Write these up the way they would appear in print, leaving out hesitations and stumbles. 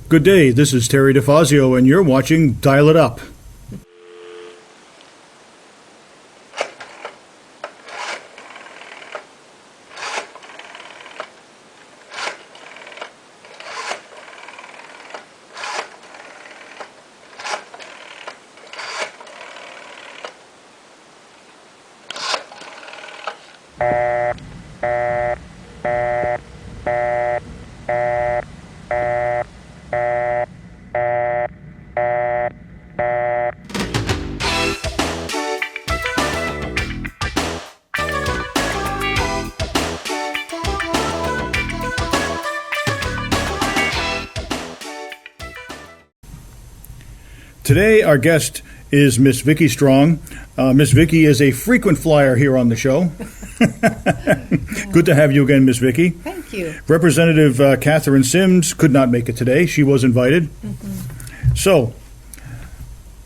Good day, this is Terry Difazio, and you're watching Dial It Up. Today, our guest is Miss Vicki Strong. Miss Vicki is a frequent flyer here on the show. Good to have you again, Miss Vicki. Thank you. Representative Catherine Sims could not make it today. She was invited. Mm-hmm. So,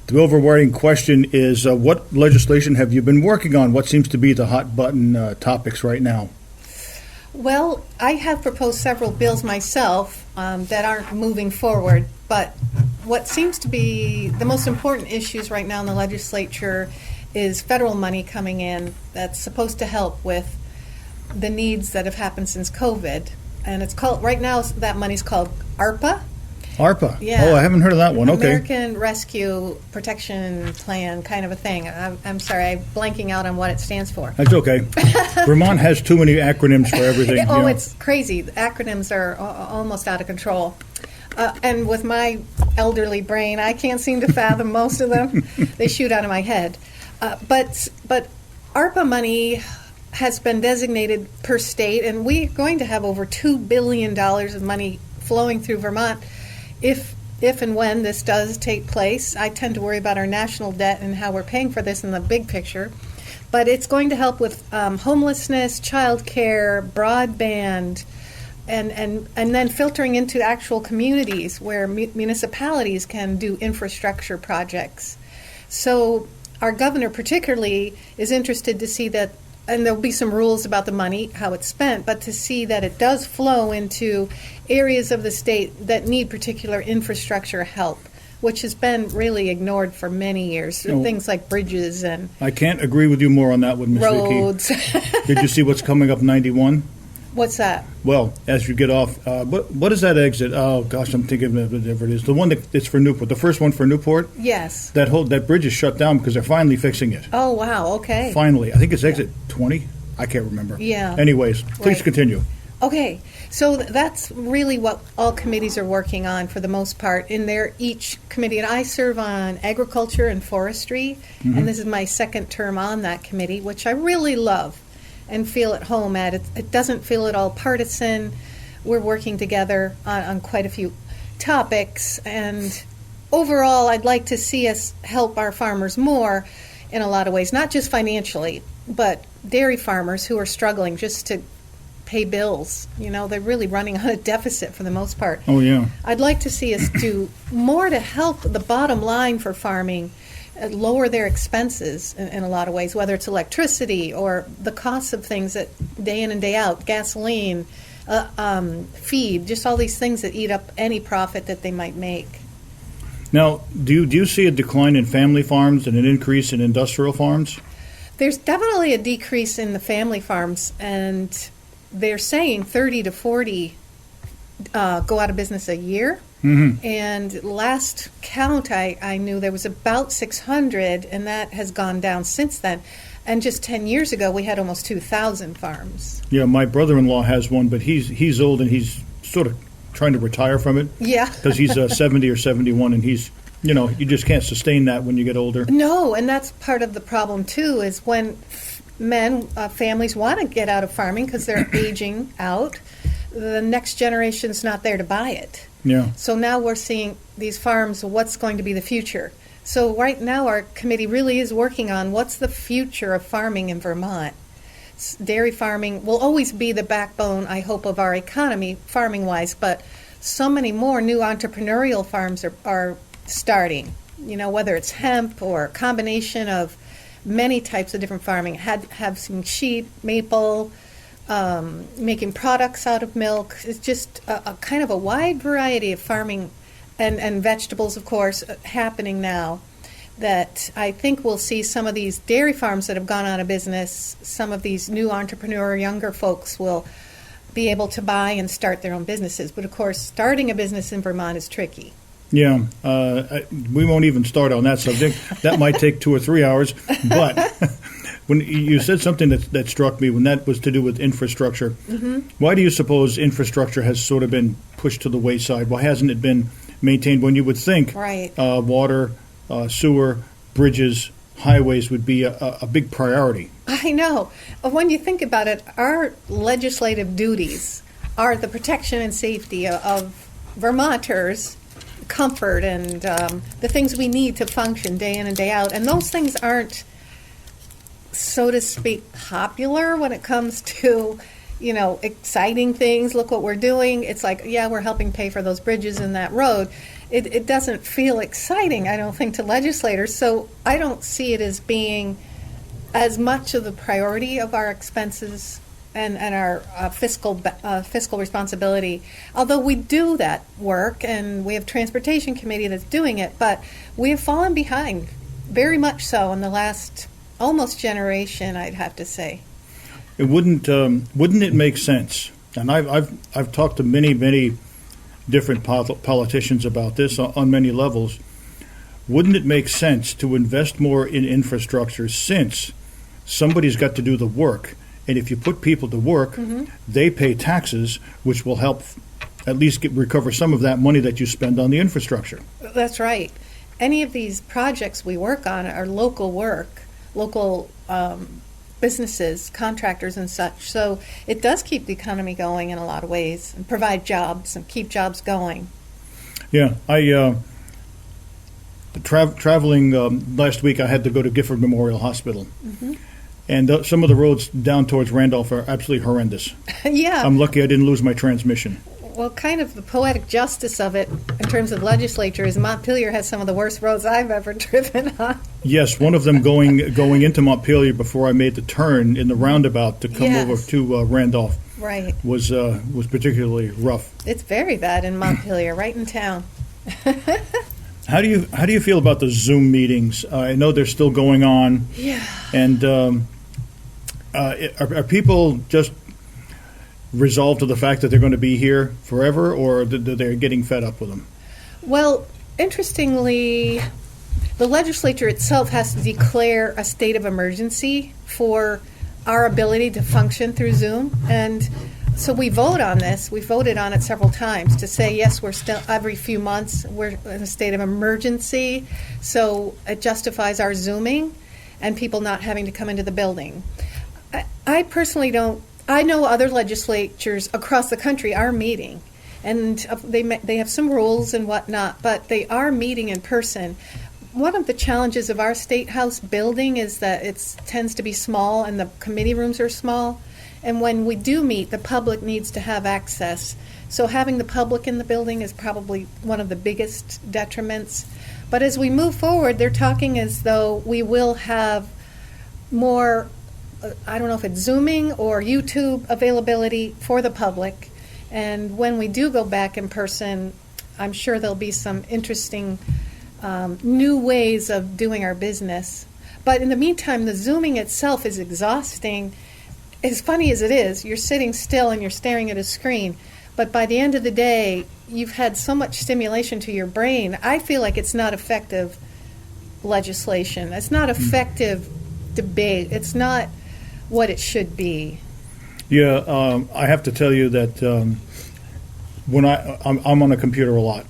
the overriding question is, what legislation have you been working on? What seems to be the hot button topics right now? Well, I have proposed several bills myself that aren't moving forward, but what seems to be the most important issues right now in the legislature is federal money coming in that's supposed to help with the needs that have happened since COVID. And it's called, right now, that money's called ARPA. ARPA? Yeah. Oh, I haven't heard of that one. Okay. American Rescue Protection Plan kind of a thing. I'm sorry, I'm blanking out on what it stands for. That's okay. Vermont has too many acronyms for everything. Oh, it's crazy. The acronyms are almost out of control. And with my elderly brain, I can't seem to fathom most of them. They shoot out of my head. But ARPA money has been designated per state, and we're going to have over $2 billion of money flowing through Vermont if and when this does take place. I tend to worry about our national debt and how we're paying for this in the big picture. But it's going to help with homelessness, child care, broadband, and then filtering into actual communities where municipalities can do infrastructure projects. So our governor particularly is interested to see that, and there'll be some rules about the money, how it's spent, but to see that it does flow into areas of the state that need particular infrastructure help, which has been really ignored for many years. Things like bridges and I can't agree with you more on that one, Ms. roads. Vicki. Did you see what's coming up 91? What's that? Well, as you get off, what is that exit? Oh, gosh, I'm thinking of whatever it is. The one that's for Newport, the first one for Newport? Yes. That bridge is shut down because they're finally fixing it. Oh, wow, okay. Finally. I think it's exit 20. I can't remember. Yeah. Anyways, please Right. continue. Okay, so that's really what all committees are working on for the most part in their each committee. And I serve on agriculture and forestry, and this is my second term on that committee, which I really love and feel at home at. It doesn't feel at all partisan. We're working together on quite a few topics, and overall I'd like to see us help our farmers more in a lot of ways, not just financially, but dairy farmers who are struggling just to pay bills. You know, they're really running on a deficit for the most part. Oh, yeah. I'd like to see us do more to help the bottom line for farming, lower their expenses in a lot of ways, whether it's electricity or the costs of things that day in and day out, gasoline, feed, just all these things that eat up any profit that they might make. Now, do you see a decline in family farms and an increase in industrial farms? There's definitely a decrease in the family farms, and they're saying 30 to 40 go out of business a year. Mm-hmm. And last count I knew there was about 600, and that has gone down since then. And just 10 years ago, we had almost 2,000 farms. Yeah, my brother-in-law has one, but he's old and he's sort of trying to retire from it. Yeah. Because he's 70 or 71, and he's, you just can't sustain that when you get older. No, and that's part of the problem, too, is when families want to get out of farming because they're aging out, the next generation's not there to buy it. Yeah. So now we're seeing these farms, what's going to be the future? So right now our committee really is working on what's the future of farming in Vermont. Dairy farming will always be the backbone, I hope, of our economy, farming-wise, but so many more new entrepreneurial farms are starting, whether it's hemp or a combination of many types of different farming. Have some sheep, maple, making products out of milk. It's just a kind of a wide variety of farming and vegetables, of course, happening now, that I think we'll see some of these dairy farms that have gone out of business, some of these new entrepreneur, younger folks will be able to buy and start their own businesses. But of course, starting a business in Vermont is tricky. Yeah, we won't even start on that subject. That might take 2 or 3 hours. But when you said something that struck me, when that was to do with infrastructure, why do you suppose infrastructure has sort of been pushed to the wayside? Why hasn't it been maintained when you would think Right. Water, sewer, bridges, highways would be a big priority? I know. When you think about it, our legislative duties are the protection and safety of Vermonters' comfort and the things we need to function day in and day out. And those things aren't, so to speak, popular when it comes to, exciting things. Look what we're doing. It's like, yeah, we're helping pay for those bridges and that road. It doesn't feel exciting, I don't think, to legislators. So I don't see it as being as much of the priority of our expenses and our fiscal responsibility. Although we do that work, and we have Transportation Committee that's doing it, but we have fallen behind, very much so, in the last almost generation, I'd have to say. It wouldn't it make sense? And I've talked to many different politicians about this on many levels. Wouldn't it make sense to invest more in infrastructure, since somebody's got to do the work? And if you put people to work, they pay taxes, which will help at least recover some of that money that you spend on the infrastructure. That's right. Any of these projects we work on are local work, local businesses, contractors and such. So it does keep the economy going in a lot of ways and provide jobs and keep jobs going. Yeah, I traveling last week, I had to go to Gifford Memorial Hospital. And some of the roads down towards Randolph are absolutely horrendous. Yeah. I'm lucky I didn't lose my transmission. Well, kind of the poetic justice of it in terms of legislature is Montpelier has some of the worst roads I've ever driven on. Yes, one of them going into Montpelier before I made the turn in the roundabout to come Yes. over to Randolph Right. was particularly rough. It's very bad in Montpelier, right in town. How do you feel about the Zoom meetings? I know they're still going on. Yeah. And are people just resolved to the fact that they're going to be here forever, or they're getting fed up with them? Well, interestingly, the legislature itself has to declare a state of emergency for our ability to function through Zoom. And so we vote on this. We voted on it several times to say, yes, we're still, every few months, we're in a state of emergency. So it justifies our Zooming and people not having to come into the building. I personally don't. I know other legislatures across the country are meeting, and they have some rules and whatnot, but they are meeting in person. One of the challenges of our State House building is that it tends to be small and the committee rooms are small. And when we do meet, the public needs to have access. So having the public in the building is probably one of the biggest detriments. But as we move forward, they're talking as though we will have more, I don't know if it's Zooming or YouTube availability for the public. And when we do go back in person, I'm sure there'll be some interesting new ways of doing our business. But in the meantime, the Zooming itself is exhausting. As funny as it is, you're sitting still and you're staring at a screen. But by the end of the day, you've had so much stimulation to your brain. I feel like it's not effective legislation. It's not effective debate. It's not what it should be. Yeah, I have to tell you that when I'm on a computer a lot.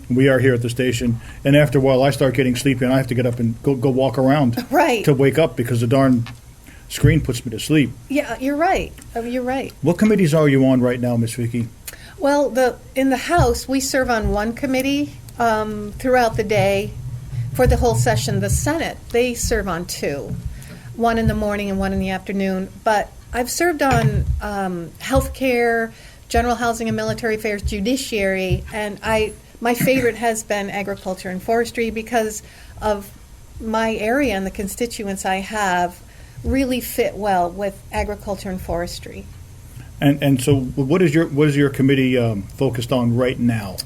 We are here at the station, and after a while I start getting sleepy and I have to get up and go walk around Right. to wake up because the darn screen puts me to sleep. Yeah, you're right. You're right. What committees are you on right now, Miss Vicki? Well, in the House, we serve on one committee throughout the day for the whole session. The Senate, they serve on two, one in the morning and one in the afternoon. But I've served on health care, general housing and military affairs, judiciary, and my favorite has been agriculture and forestry because of my area and the constituents I have really fit well with agriculture and forestry. And so what is your committee focused on right now?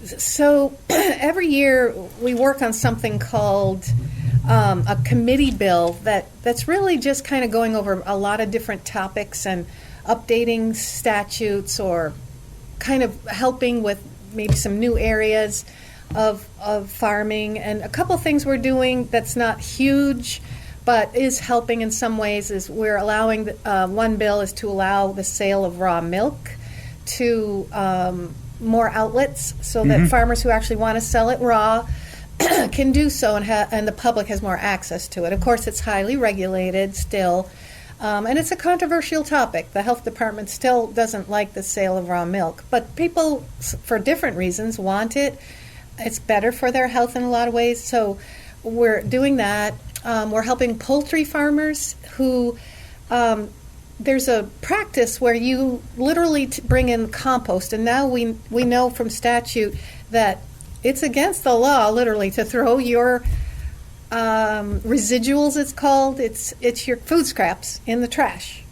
So every year we work on something called a committee bill that's really just kind of going over a lot of different topics and updating statutes or kind of helping with maybe some new areas of farming. And a couple things we're doing that's not huge but is helping in some ways is we're allowing, one bill is to allow the sale of raw milk to more outlets so that farmers who actually want to sell it raw can do so, and the public has more access to it. Of course, it's highly regulated still, and it's a controversial topic. The health department still doesn't like the sale of raw milk, but people, for different reasons, want it. It's better for their health in a lot of ways, so we're doing that. We're helping poultry farmers who, there's a practice where you literally bring in compost, and now we know from statute that it's against the law, literally, to throw your residuals, it's called. It's your food scraps in the trash.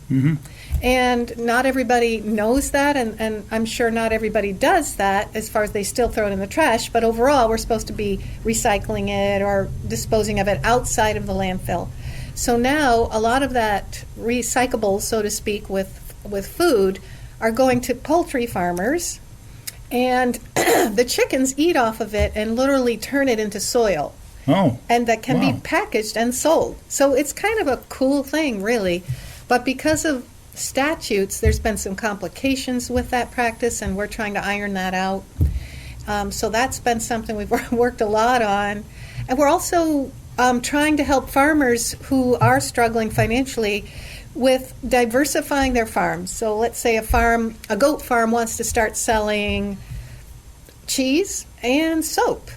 And not everybody knows that, and I'm sure not everybody does that as far as they still throw it in the trash, but overall we're supposed to be recycling it or disposing of it outside of the landfill. So now a lot of that recyclables, so to speak, with food are going to poultry farmers, and the chickens eat off of it and literally turn it into soil. Oh. And that can Wow. be packaged and sold. So it's kind of a cool thing, really. But because of statutes, there's been some complications with that practice, and we're trying to iron that out. So that's been something we've worked a lot on. And we're also trying to help farmers who are struggling financially with diversifying their farms. So let's say a goat farm wants to start selling cheese and soap.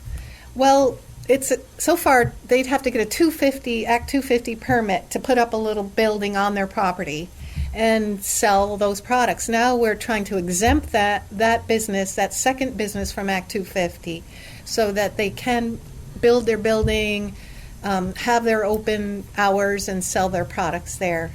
Well, so far they'd have to get a Act 250 permit to put up a little building on their property and sell those products. Now we're trying to exempt that business, that second business, from Act 250, so that they can build their building, have their open hours, and sell their products there.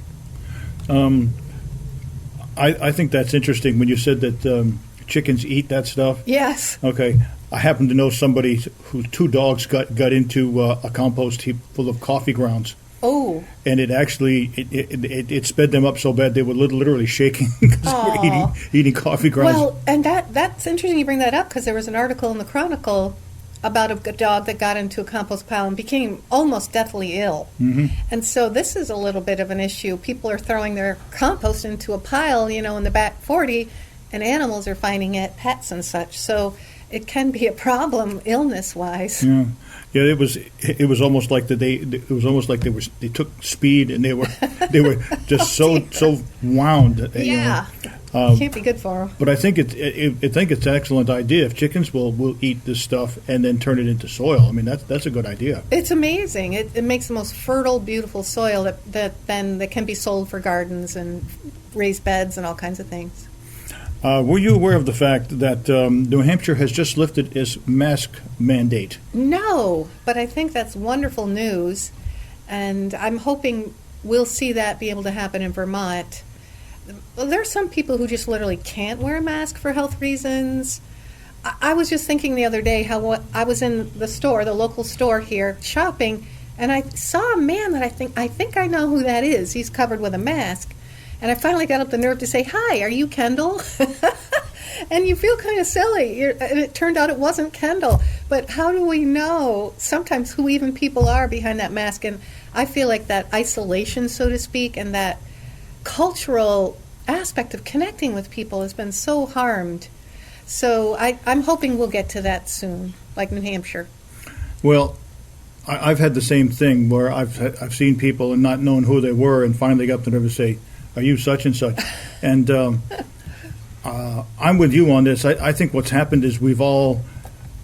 I think that's interesting when you said that chickens eat that stuff. Yes. Okay. I happen to know somebody whose two dogs got into a compost heap full of coffee grounds. Oh. And it actually it sped them up so bad they were literally shaking because they were eating coffee grounds. Well, and that's interesting you bring that up, because there was an article in the Chronicle about a dog that got into a compost pile and became almost deathly ill. And so this is a little bit of an issue. People are throwing their compost into a pile, in the back 40, and animals are finding it, pets and such. So it can be a problem illness-wise. Yeah. Yeah, it was almost like they took speed, and they were just so wound. Yeah, can't be good for them. But I think it's an excellent idea. If chickens will eat this stuff and then turn it into soil, I mean that's a good idea. It's amazing. It makes the most fertile, beautiful soil that can be sold for gardens and raised beds and all kinds of things. Were you aware of the fact that New Hampshire has just lifted its mask mandate? No, but I think that's wonderful news, and I'm hoping we'll see that be able to happen in Vermont. Well, there are some people who just literally can't wear a mask for health reasons. I was just thinking the other day how I was in the local store here, shopping, and I saw a man that I think I know who that is. He's covered with a mask. And I finally got up the nerve to say, "Hi, are you Kendall?" And you feel kind of silly. And it turned out it wasn't Kendall. But how do we know sometimes who even people are behind that mask? And I feel like that isolation, so to speak, and that cultural aspect of connecting with people has been so harmed. So I'm hoping we'll get to that soon, like New Hampshire. Well, I've had the same thing where I've seen people and not known who they were, and finally got the nerve to say, "Are you such and such?" And I'm with you on this. I think what's happened is we've all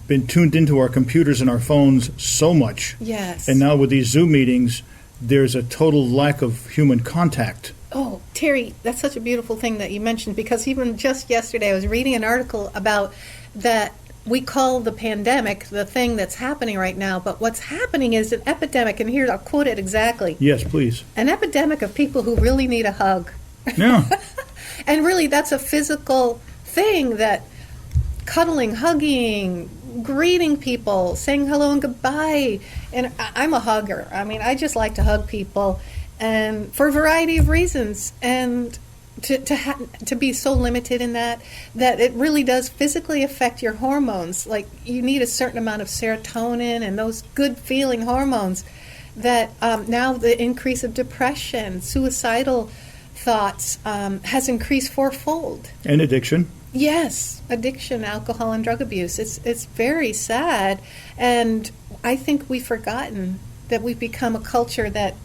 been tuned into our computers and our phones so much. Yes. And now with these Zoom meetings, there's a total lack of human contact. Oh, Terry, that's such a beautiful thing that you mentioned, because even just yesterday I was reading an article about that. We call the pandemic the thing that's happening right now, but what's happening is an epidemic, and here I'll quote it exactly. Yes, please. An epidemic of people who really need a hug. Yeah. And really, that's a physical thing that cuddling, hugging, greeting people, saying hello and goodbye. And I'm a hugger. I mean, I just like to hug people, and for a variety of reasons. And to be so limited in that it really does physically affect your hormones. Like, you need a certain amount of serotonin and those good feeling hormones that now the increase of depression, suicidal thoughts has increased fourfold. And addiction. Yes, addiction, alcohol, and drug abuse. It's very sad, and I think we've forgotten that we've become a culture that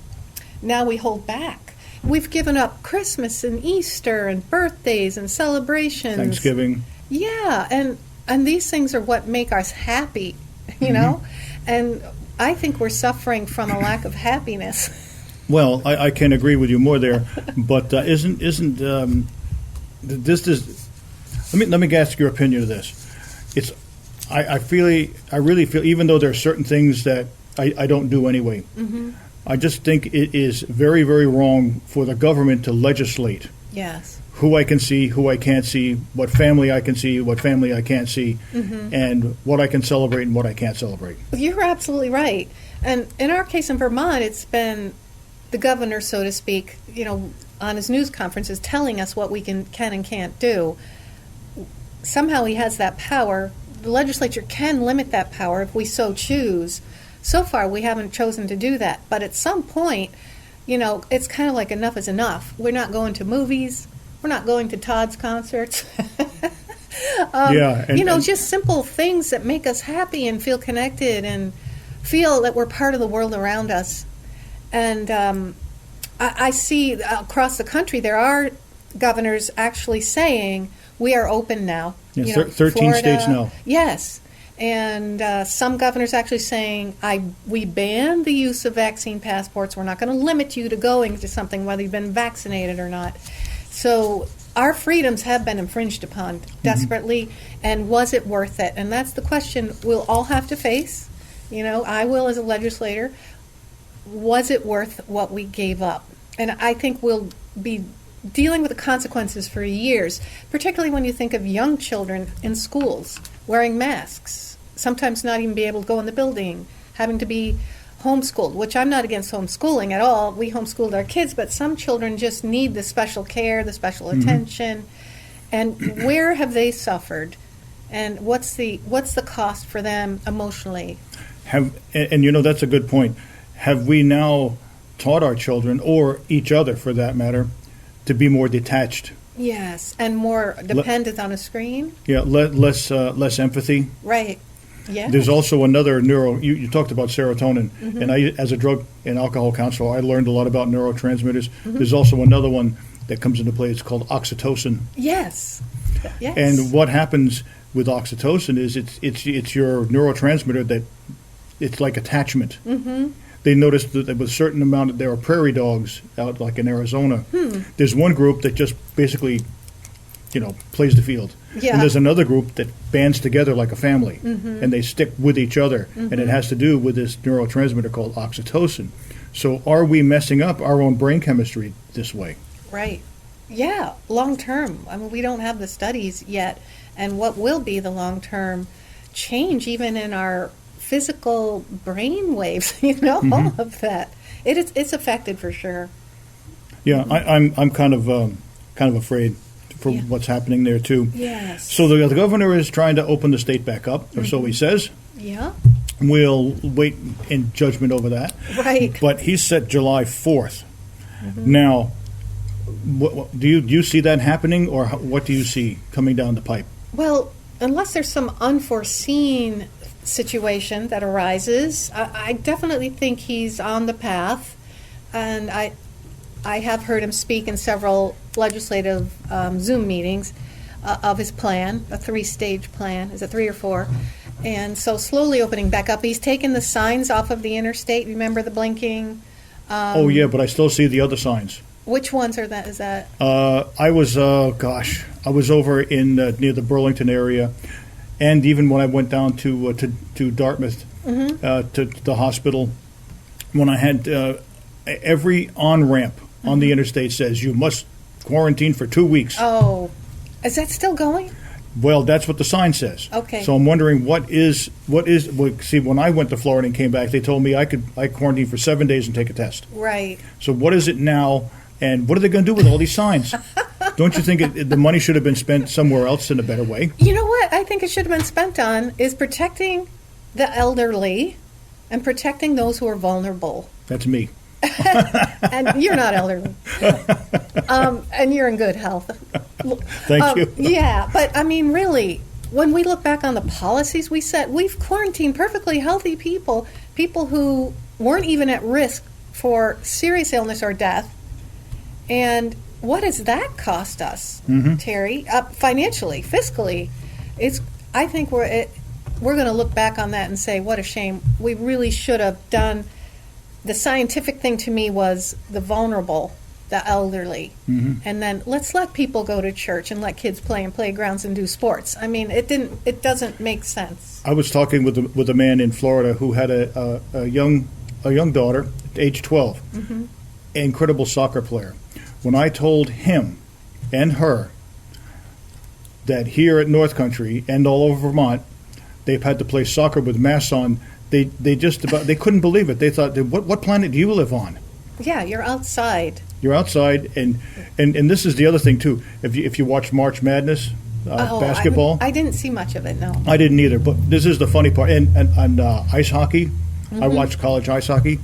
now we hold back. We've given up Christmas and Easter and birthdays and celebrations. Thanksgiving. Yeah, and these things are what make us happy, you know? And I think we're suffering from a lack of happiness. Well, I can agree with you more there, but isn't this is? Let me ask your opinion of this. I really feel, even though there are certain things that I don't do anyway, I just think it is very, very wrong for the government to legislate. Yes. Who I can see, who I can't see, what family I can see, what family I can't see, and what I can celebrate and what I can't celebrate. You're absolutely right. And in our case in Vermont, it's been the governor, so to speak, on his news conferences telling us what we can and can't do. Somehow he has that power. The legislature can limit that power if we so choose. So far, we haven't chosen to do that. But at some point, it's kind of like enough is enough. We're not going to movies. We're not going to Todd's concerts. Just simple things that make us happy and feel connected and feel that we're part of the world around us. And I see across the country there are governors actually saying we are open now. Yeah, 13 Florida, states now. Yes. And some governors actually saying, we ban the use of vaccine passports. We're not going to limit you to going to something, whether you've been vaccinated or not. So our freedoms have been infringed upon desperately, and was it worth it? And that's the question we'll all have to face. I will as a legislator. Was it worth what we gave up? And I think we'll be dealing with the consequences for years, particularly when you think of young children in schools wearing masks, sometimes not even be able to go in the building, having to be homeschooled, which I'm not against homeschooling at all. We homeschooled our kids, but some children just need the special care, the special attention. And where have they suffered? And what's the cost for them emotionally? That's a good point. Have we now taught our children, or each other for that matter, to be more detached? Yes, and more dependent on a screen. Yeah, less empathy. Right. Yeah. There's also another you talked about serotonin, and I, as a drug and alcohol counselor, I learned a lot about neurotransmitters. There's also another one that comes into play. It's called oxytocin. Yes. Yes. And what happens with oxytocin is it's your neurotransmitter that it's like attachment. They noticed that there was a certain amount there are prairie dogs out like in Arizona. There's one group that just basically, plays the field. Yeah. And there's another group that bands together like a family, and they stick with each other. And it has to do with this neurotransmitter called oxytocin. So are we messing up our own brain chemistry this way? Right. Yeah, long term. I mean, we don't have the studies yet. And what will be the long-term change even in our physical brain waves, all of that. It's affected for sure. Yeah, I'm kind of afraid for what's happening there too. Yes. So the governor is trying to open the state back up, or so he says. Yeah. We'll wait in judgment over that. Right. But he's set July 4th. Now, do you see that happening, or what do you see coming down the pipe? Well, unless there's some unforeseen situation that arises, I definitely think he's on the path, and I have heard him speak in several legislative Zoom meetings of his plan, a 3-stage plan. Is it 3 or 4? And so slowly opening back up. He's taken the signs off of the interstate. Remember the blinking? Oh yeah, but I still see the other signs. Which ones are that? Is that? I was over in near the Burlington area. And even when I went down to Dartmouth, to the hospital, when I had every on-ramp on the interstate says you must quarantine for 2 weeks. Oh, is that still going? Well, that's what the sign says. Okay. So I'm wondering well, see, when I went to Florida and came back, they told me I quarantine for 7 days and take a test. Right. So what is it now, and what are they going to do with all these signs? Don't you think the money should have been spent somewhere else in a better way? You know what I think it should have been spent on is protecting the elderly and protecting those who are vulnerable. That's me. And you're not elderly. And you're in good health. Thank you. Yeah, but I mean, really, when we look back on the policies we set, we've quarantined perfectly healthy people who weren't even at risk for serious illness or death. And what does that cost us, Terry? Financially, fiscally, I think we're going to look back on that and say, what a shame. We really should have done. The scientific thing to me was the vulnerable, the elderly, and then let's let people go to church and let kids play in playgrounds and do sports. I mean, it doesn't make sense. I was talking with a man in Florida who had a young daughter, age 12, incredible soccer player. When I told him and her that here at North Country and all over Vermont, they've had to play soccer with masks on, they couldn't believe it. They thought, what planet do you live on? Yeah, you're outside. You're outside, and this is the other thing too. If you watch March Madness, basketball, I didn't see much of it. No, I didn't either. But this is the funny part. And ice hockey, I watched college ice hockey.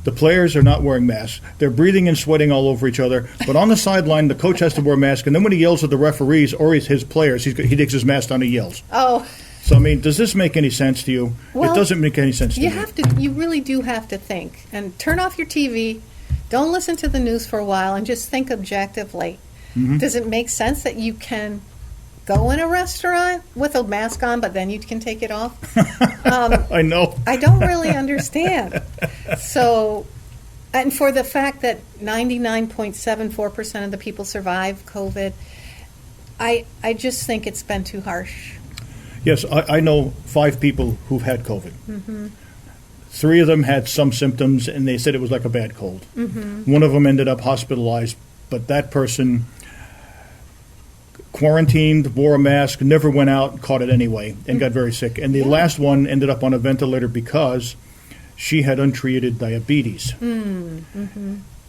The players are not wearing masks. They're breathing and sweating all over each other. But on the sideline, the coach has to wear a mask. And then when he yells at the referees or his players, he takes his mask down and yells. Oh. So, I mean, does this make any sense to you? Well, it doesn't make any sense to me. You really do have to think. And turn off your TV. Don't listen to the news for a while and just think objectively. Does it make sense that you can go in a restaurant with a mask on, but then you can take it off? I know. I don't really understand. So, and for the fact that 99.74% of the people survive COVID, I just think it's been too harsh. Yes, I know 5 people who've had COVID. 3 of them had some symptoms, and they said it was like a bad cold. One of them ended up hospitalized, but that person quarantined, wore a mask, never went out, caught it anyway, and got very sick. And the last one ended up on a ventilator because she had untreated diabetes.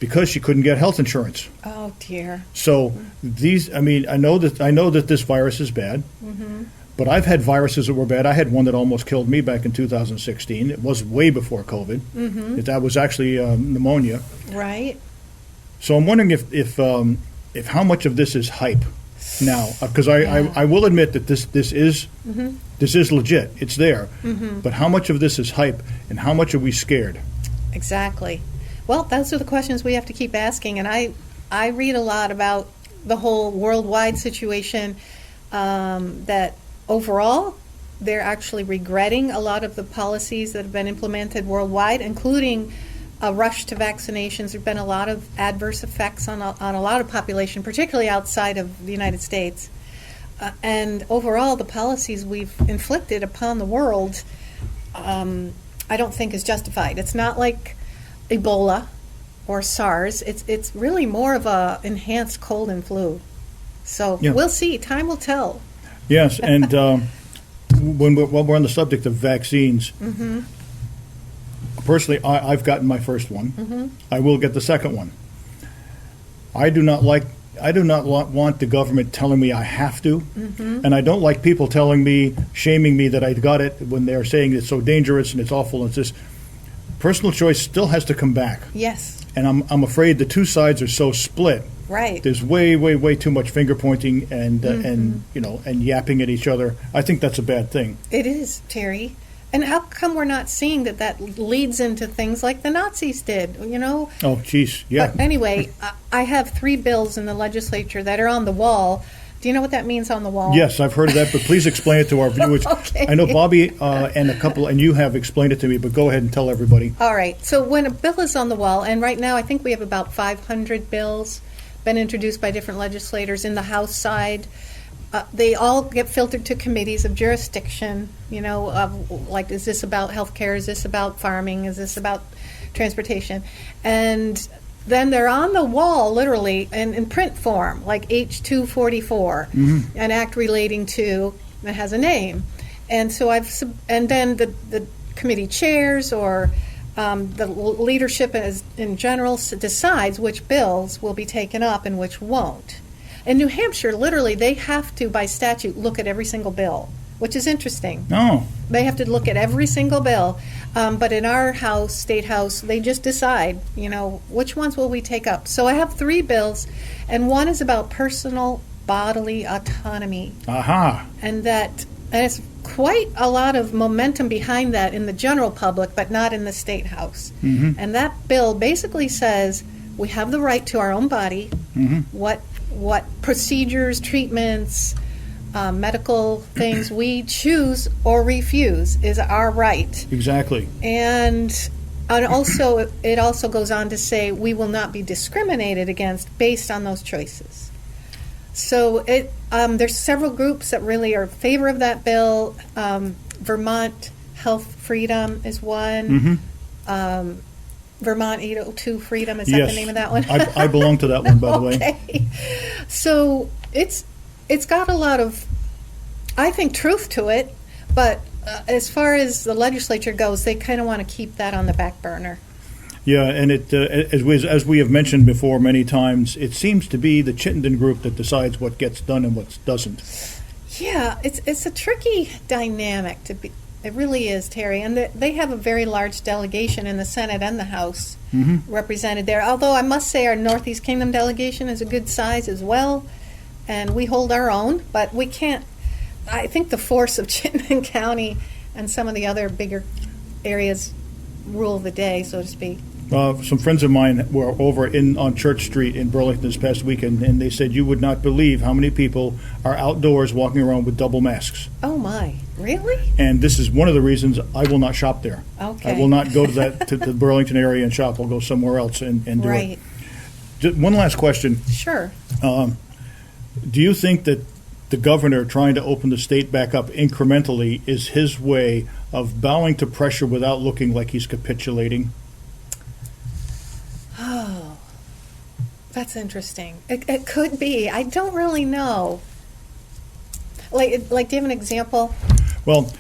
Because she couldn't get health insurance. Oh, dear. So I know that this virus is bad. But I've had viruses that were bad. I had one that almost killed me back in 2016. It was way before COVID. That was actually pneumonia. Right. So I'm wondering if how much of this is hype now, because I will admit that this is legit. It's there. But how much of this is hype, and how much are we scared? Exactly. Well, those are the questions we have to keep asking. And I read a lot about the whole worldwide situation that. Overall, they're actually regretting a lot of the policies that have been implemented worldwide, including a rush to vaccinations. There have been a lot of adverse effects on a lot of population, particularly outside of the United States. And overall, the policies we've inflicted upon the world, I don't think is justified. It's not like Ebola or SARS. It's really more of a enhanced cold and flu. So we'll see. Time will tell. Yes, and while we're on the subject of vaccines, personally, I've gotten my first one. I will get the second one. I do not want the government telling me I have to, and I don't like people shaming me that I got it when they're saying it's so dangerous and it's awful. And it's just personal choice still has to come back. Yes. And I'm afraid the two sides are so split. Right. There's way too much finger pointing and yapping at each other. I think that's a bad thing. It is, Terry. And how come we're not seeing that leads into things like the Nazis did, Oh, geez, yeah. But anyway, I have 3 bills in the legislature that are on the wall. Do you know what that means on the wall? Yes, I've heard of that, but please explain it to our viewers. Okay. I know Bobby and you have explained it to me, but go ahead and tell everybody. All right. So when a bill is on the wall, and right now I think we have about 500 bills been introduced by different legislators in the House side. They all get filtered to committees of jurisdiction, like, is this about health care? Is this about farming? Is this about transportation? And then they're on the wall, literally, in print form, like H-244, an act relating to, that has a name. And so and then the committee chairs or the leadership in general decides which bills will be taken up and which won't. In New Hampshire, literally, they have to, by statute, look at every single bill, which is interesting. Oh. They have to look at every single bill. But in our house, State House, they just decide, which ones will we take up. So I have 3 bills, and one is about personal bodily autonomy. Aha. And it's quite a lot of momentum behind that in the general public, but not in the State House. And that bill basically says we have the right to our own body, what procedures, treatments, medical things we choose or refuse is our right. Exactly. And also, it also goes on to say we will not be discriminated against based on those choices. So there's several groups that really are in favor of that bill. Vermont Health Freedom is one. Vermont 802 Freedom, is that the name of that one? I belong to that one, by the way. Okay. So it's got a lot of, I think, truth to it, but as far as the legislature goes, they kind of want to keep that on the back burner. Yeah, and as we have mentioned before many times, it seems to be the Chittenden group that decides what gets done and what doesn't. Yeah, it's a tricky dynamic to be. It really is, Terry, and they have a very large delegation in the Senate and the House represented there. Although I must say our Northeast Kingdom delegation is a good size as well, and we hold our own, but we can't. I think the force of Chittenden County and some of the other bigger areas rule the day, so to speak. Some friends of mine were over on Church Street in Burlington this past weekend, and they said you would not believe how many people are outdoors walking around with double masks. Oh my, really? And this is one of the reasons I will not shop there. Okay. I will not go to the Burlington area and shop. I'll go somewhere else and do it. Just one last question. Sure. Do you think that the governor trying to open the state back up incrementally is his way of bowing to pressure without looking like he's capitulating? Oh, that's interesting. It could be. I don't really know. Like, do you have an example? Well,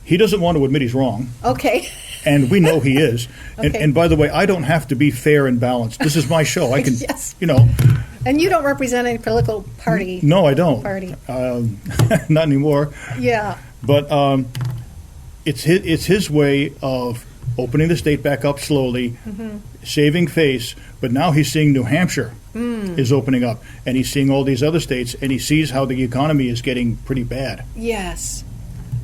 he doesn't want to admit he's wrong. Okay. And we know he is. Okay. And by the way, I don't have to be fair and balanced. This is my show. I can, Yes. And you don't represent any political party. No, I don't. Party. Not anymore. Yeah. But it's his way of opening the state back up slowly, saving face. But now he's seeing New Hampshire is opening up, and he's seeing all these other states, and he sees how the economy is getting pretty bad. Yes.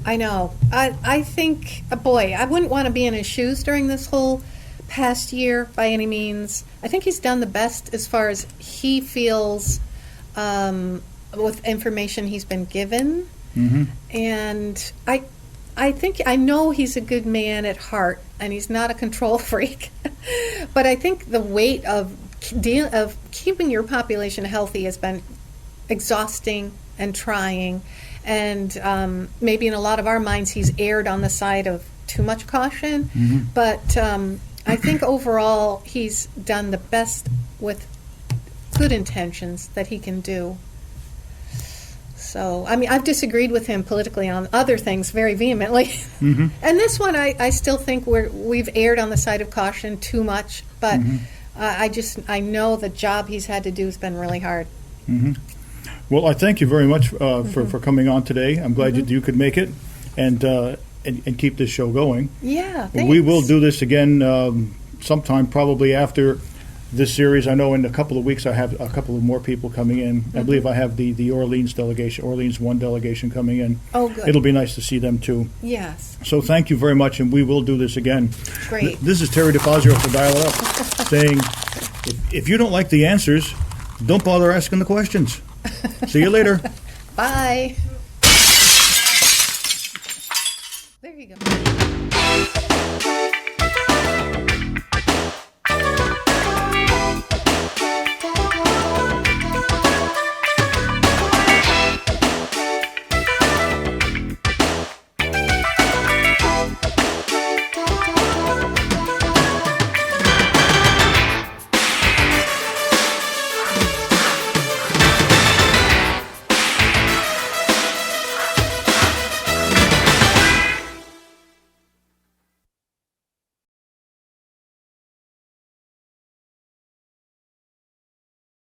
I know. I think, boy, I wouldn't want to be in his shoes during this whole past year by any means. I think he's done the best as far as he feels with information he's been given. And I know he's a good man at heart, and he's not a control freak. But I think the weight of keeping your population healthy has been exhausting and trying. And maybe in a lot of our minds, he's erred on the side of too much caution. But I think overall, he's done the best with good intentions that he can do. So, I mean, I've disagreed with him politically on other things very vehemently. And this one, I still think we've erred on the side of caution too much. But I know the job he's had to do has been really hard. Well, I thank you very much for coming on today. I'm glad you could make it and keep this show going. Yeah, thanks. We will do this again sometime probably after this series. I know in a couple of weeks I have a couple of more people coming in. I believe I have the Orleans delegation, Orleans 1 delegation coming in. Oh, good. It'll be nice to see them too. Yes. So thank you very much, and we will do this again. Great. This is Terry Difazio for Dial It Up saying, if you don't like the answers, don't bother asking the questions. See you later. Bye. There you go.